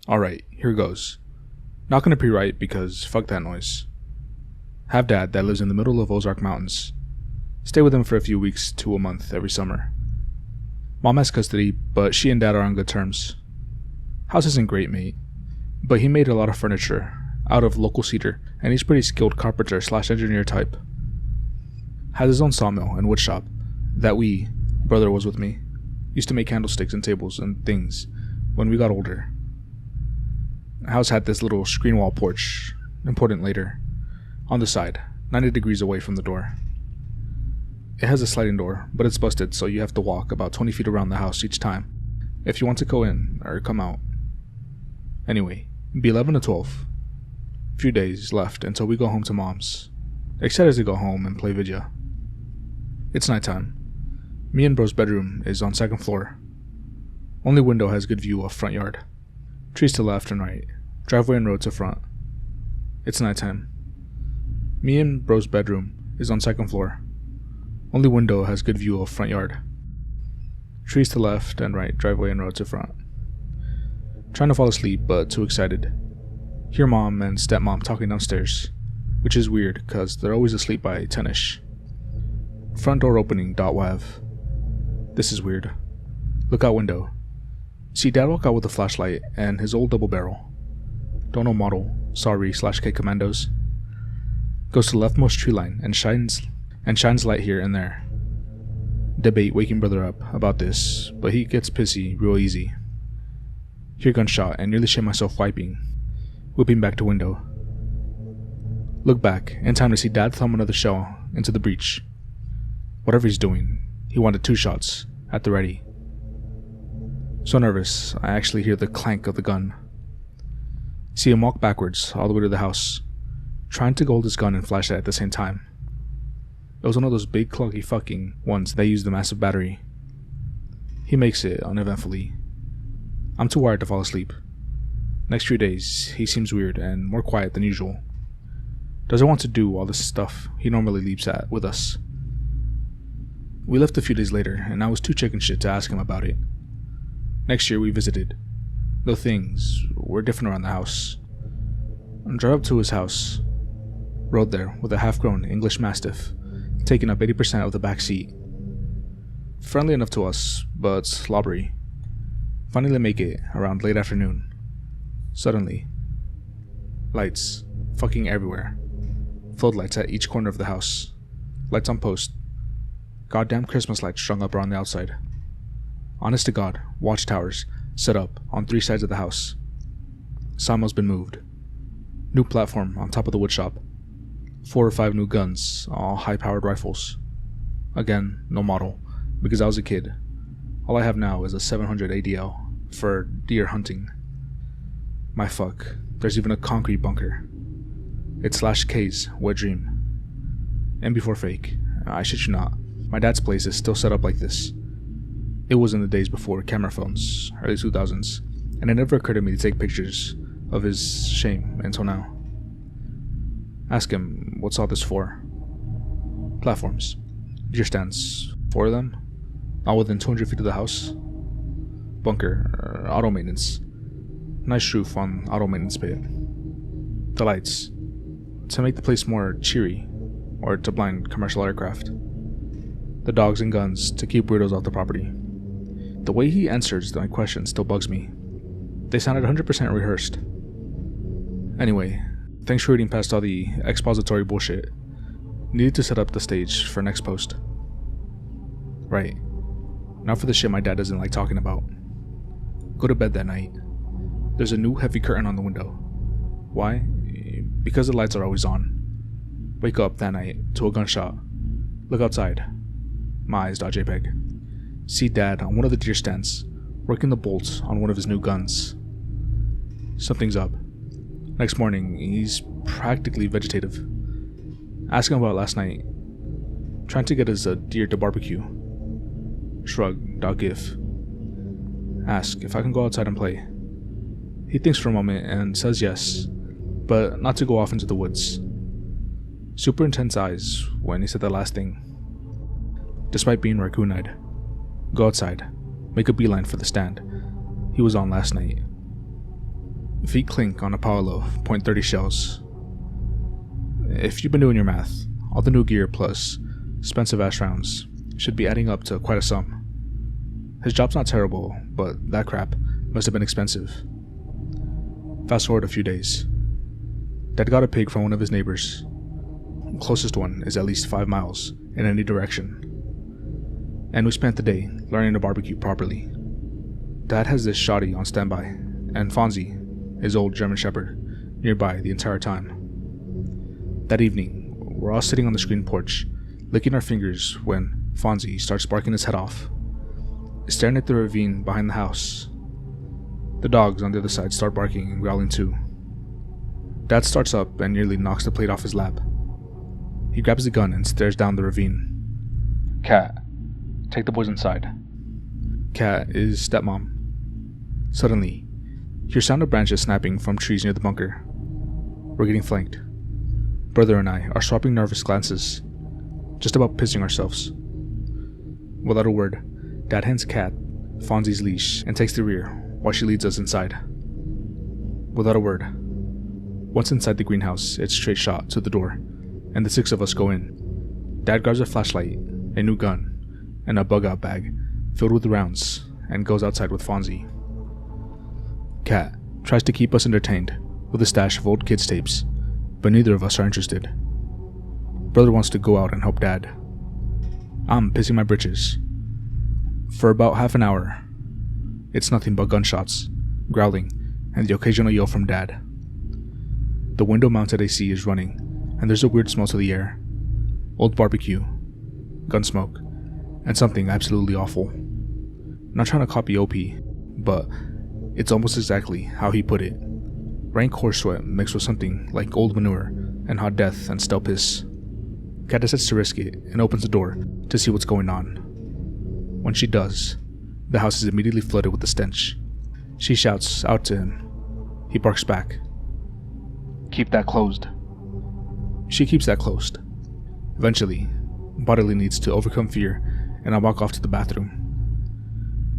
Alright, here goes. Not gonna pre-write because fuck that noise. Have dad that lives in the middle of Ozark Mountains. Stay with him for a few weeks to a month every summer. Mom has custody, but she and dad are on good terms. House isn't great, mate, but he made a lot of furniture out of local cedar, and he's pretty skilled carpenter / engineer type. Has his own sawmill and wood shop that brother was with me, used to make candlesticks and tables and things when we got older. House had this little screen wall porch, important later, on the side, 90 degrees away from the door. It has a sliding door, but it's busted, so you have to walk about 20 feet around the house each time if you want to go in or come out. Anyway, be 11 to 12. Few days left until we go home to mom's. Excited to go home and play video. It's nighttime. Me and bro's bedroom is on second floor. Only window has good view of front yard. Trees to left and right. Driveway and road to front. It's nighttime. Me and bro's bedroom is on second floor. Only window has good view of front yard. Trees to left and right. Driveway and road to front. Trying to fall asleep, but too excited. Hear mom and stepmom talking downstairs, which is weird cause they're always asleep by 10ish. Front door opening. .wav. This is weird. Look out window. See dad walk out with a flashlight and his old double barrel. Don't know model. Sorry /K commandos. Goes to leftmost tree line and shines light here and there. Debate waking brother up about this, but he gets pissy real easy. Hear gunshot and nearly shit myself wiping. Whipping back to window. Look back in time to see dad thumb another shell into the breech. Whatever he's doing, he wanted 2 shots at the ready. So nervous, I actually hear the clank of the gun. See him walk backwards all the way to the house, trying to hold his gun and flash it at the same time. It was one of those big clunky fucking ones that use the massive battery. He makes it uneventfully. I'm too wired to fall asleep. Next few days, he seems weird and more quiet than usual. Doesn't want to do all this stuff he normally leaps at with us. We left a few days later, and I was too chicken shit to ask him about it. Next year we visited, though things were different around the house. Drove up to his house, rode there with a half-grown English Mastiff, taking up 80% of the back seat. Friendly enough to us, but slobbery. Finally make it around late afternoon. Suddenly, lights fucking everywhere. Floodlights at each corner of the house. Lights on post. Goddamn Christmas lights strung up around the outside. Honest to God, watchtowers set up on 3 sides of the house. Sawmill's been moved. New platform on top of the woodshop. 4 or 5 new guns, all high-powered rifles. Again, no model, because I was a kid. All I have now is a 700 ADL for deer hunting. My fuck, there's even a concrete bunker. It's /K's wet dream. And before fake, I shit you not, my dad's place is still set up like this. It was in the days before camera phones, early 2000s, and it never occurred to me to take pictures of his shame until now. Ask him what's all this for. Platforms. Deer stands. 4 of them? All within 200 feet of the house. Bunker. Auto maintenance. Nice roof on auto maintenance pit. The lights. To make the place more cheery, or to blind commercial aircraft. The dogs and guns to keep weirdos off the property. The way he answers my questions still bugs me. They sounded 100% rehearsed. Anyway, thanks for reading past all the expository bullshit. Needed to set up the stage for next post. Right. Now for the shit my dad doesn't like talking about. Go to bed that night. There's a new heavy curtain on the window. Why? Because the lights are always on. Wake up that night to a gunshot. Look outside. My eyes.jpg. See dad on one of the deer stands, working the bolts on one of his new guns. Something's up. Next morning, he's practically vegetative. Ask him about last night. Trying to get his deer to barbecue. Shrug.gif. Ask if I can go outside and play. He thinks for a moment and says yes, but not to go off into the woods. Super intense eyes when he said the last thing. Despite being raccoon-eyed. Go outside. Make a beeline for the stand he was on last night. Feet clink on a Apollo .30 shells. If you've been doing your math, all the new gear plus expensive ass rounds should be adding up to quite a sum. His job's not terrible, but that crap must have been expensive. Fast forward a few days. Dad got a pig from one of his neighbors. Closest one is at least 5 miles in any direction. And we spent the day learning to barbecue properly. Dad has this shoddy on standby, and Fonzie, his old German Shepherd, nearby the entire time. That evening, we're all sitting on the screen porch, licking our fingers when Fonzie starts barking his head off, staring at the ravine behind the house. The dogs on the other side start barking and growling too. Dad starts up and nearly knocks the plate off his lap. He grabs the gun and stares down the ravine. "Cat, take the boys inside." Cat is stepmom. Suddenly, hear sound of branches snapping from trees near the bunker. We're getting flanked. Brother and I are swapping nervous glances, just about pissing ourselves. Without a word, Dad hands Cat Fonzie's leash and takes the rear while she leads us inside. Without a word. Once inside the greenhouse, it's straight shot to the door, and the 6 of us go in. Dad grabs a flashlight, a new gun, and a bug-out bag filled with rounds, and goes outside with Fonzie. Cat tries to keep us entertained with a stash of old kids' tapes, but neither of us are interested. Brother wants to go out and help Dad. I'm pissing my britches. For about half an hour, it's nothing but gunshots, growling, and the occasional yell from Dad. The window-mounted AC is running, and there's a weird smell to the air. Old barbecue, gun smoke, and something absolutely awful. Not trying to copy OP, but it's almost exactly how he put it. Rank horse sweat mixed with something like old manure and hot death and stale piss. Cat decides to risk it and opens the door to see what's going on. When she does, the house is immediately flooded with the stench. She shouts out to him. He barks back. "Keep that closed." She keeps that closed. Eventually, bodily needs to overcome fear, and I walk off to the bathroom.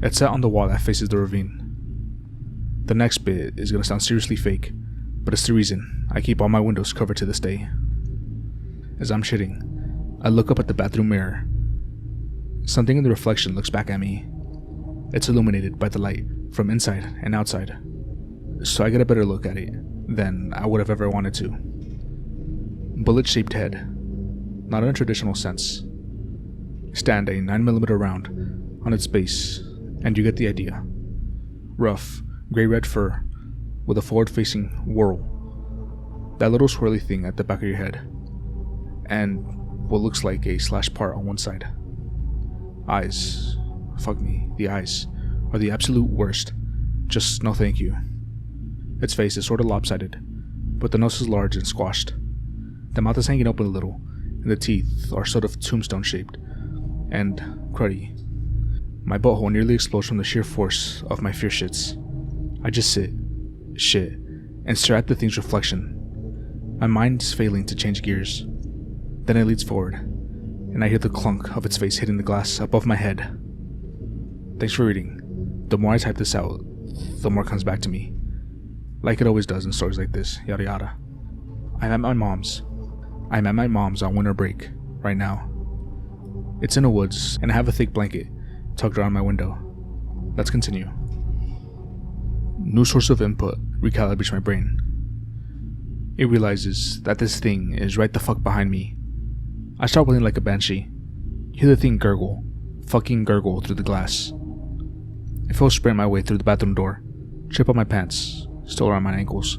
It's set on the wall that faces the ravine. The next bit is gonna sound seriously fake, but it's the reason I keep all my windows covered to this day. As I'm shitting, I look up at the bathroom mirror. Something in the reflection looks back at me. It's illuminated by the light from inside and outside, so I get a better look at it than I would have ever wanted to. Bullet-shaped head, not in a traditional sense. Stand a 9mm round on its base, and you get the idea. Rough, gray-red fur with a forward-facing whorl. That little swirly thing at the back of your head, and what looks like a slashed part on one side. Eyes. Fuck me, the eyes are the absolute worst. Just no thank you. Its face is sort of lopsided, but the nose is large and squashed. The mouth is hanging open a little, and the teeth are sort of tombstone-shaped and cruddy. My butthole nearly explodes from the sheer force of my fear shits. I just sit, shit, and stare at the thing's reflection. My mind's failing to change gears. Then it leads forward, and I hear the clunk of its face hitting the glass above my head. Thanks for reading. The more I type this out, the more comes back to me. Like it always does in stories like this, yada yada. I'm at my mom's on winter break, right now. It's in the woods, and I have a thick blanket tucked around my window. Let's continue. New source of input recalibrates my brain. It realizes that this thing is right the fuck behind me. I start wailing like a banshee. Hear the thing gurgle, fucking gurgle through the glass. I feel sprint my way through the bathroom door, trip on my pants, still around my ankles,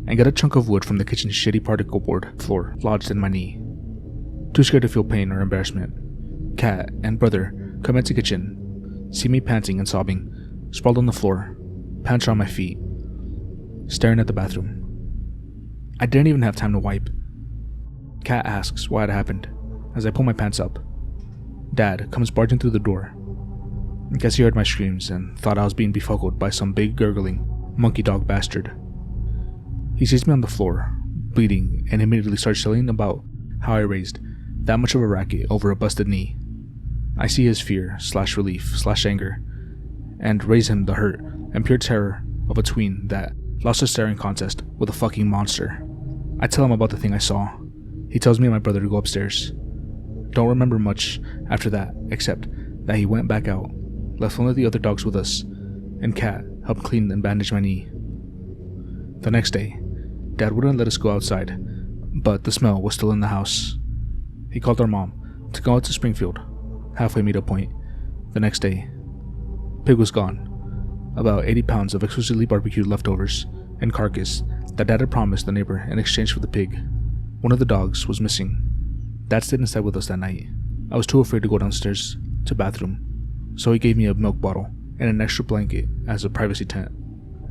and get a chunk of wood from the kitchen's shitty particle board floor lodged in my knee. Too scared to feel pain or embarrassment, Cat and brother come into the kitchen, see me panting and sobbing, sprawled on the floor, pants on my feet, staring at the bathroom. I didn't even have time to wipe. Cat asks what had happened as I pull my pants up. Dad comes barging through the door. Guess he heard my screams and thought I was being befuddled by some big gurgling monkey dog bastard. He sees me on the floor, bleeding, and immediately starts telling about how I raised that much of a racket over a busted knee. I see his fear / relief / anger, and raise him the hurt and pure terror of a tween that lost a staring contest with a fucking monster. I tell him about the thing I saw. He tells me and my brother to go upstairs. Don't remember much after that, except that he went back out, left one of the other dogs with us, and Kat helped clean and bandage my knee. The next day, Dad wouldn't let us go outside, but the smell was still in the house. He called our mom to go out to Springfield, halfway meet-up point, the next day. Pig was gone. About 80 pounds of exquisitely barbecued leftovers and carcass that Dad had promised the neighbor in exchange for the pig. One of the dogs was missing. Dad stayed inside with us that night. I was too afraid to go downstairs to bathroom, so he gave me a milk bottle and an extra blanket as a privacy tent.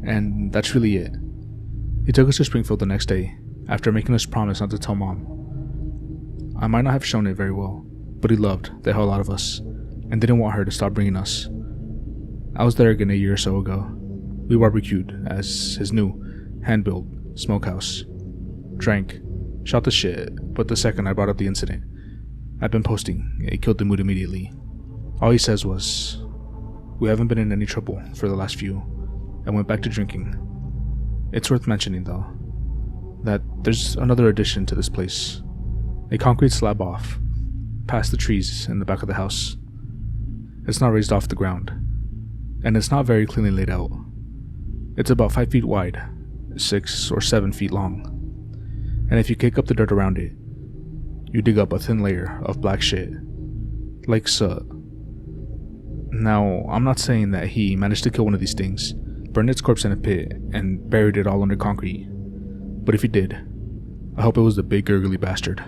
And that's really it. He took us to Springfield the next day, after making us promise not to tell Mom. I might not have shown it very well, but he loved the hell out of us, and didn't want her to stop bringing us. I was there again a year or so ago. We barbecued as his new, hand-built smokehouse. Drank, shot the shit, but the second I brought up the incident I've been posting, it killed the mood immediately. All he says was, "We haven't been in any trouble for the last few," and went back to drinking. It's worth mentioning, though, that there's another addition to this place. A concrete slab off, past the trees in the back of the house. It's not raised off the ground, and it's not very cleanly laid out. It's about 5 feet wide, 6 or 7 feet long, and if you kick up the dirt around it, you dig up a thin layer of black shit, like soot. Now, I'm not saying that he managed to kill one of these things, burned its corpse in a pit, and buried it all under concrete, but if he did, I hope it was the big gurgly bastard.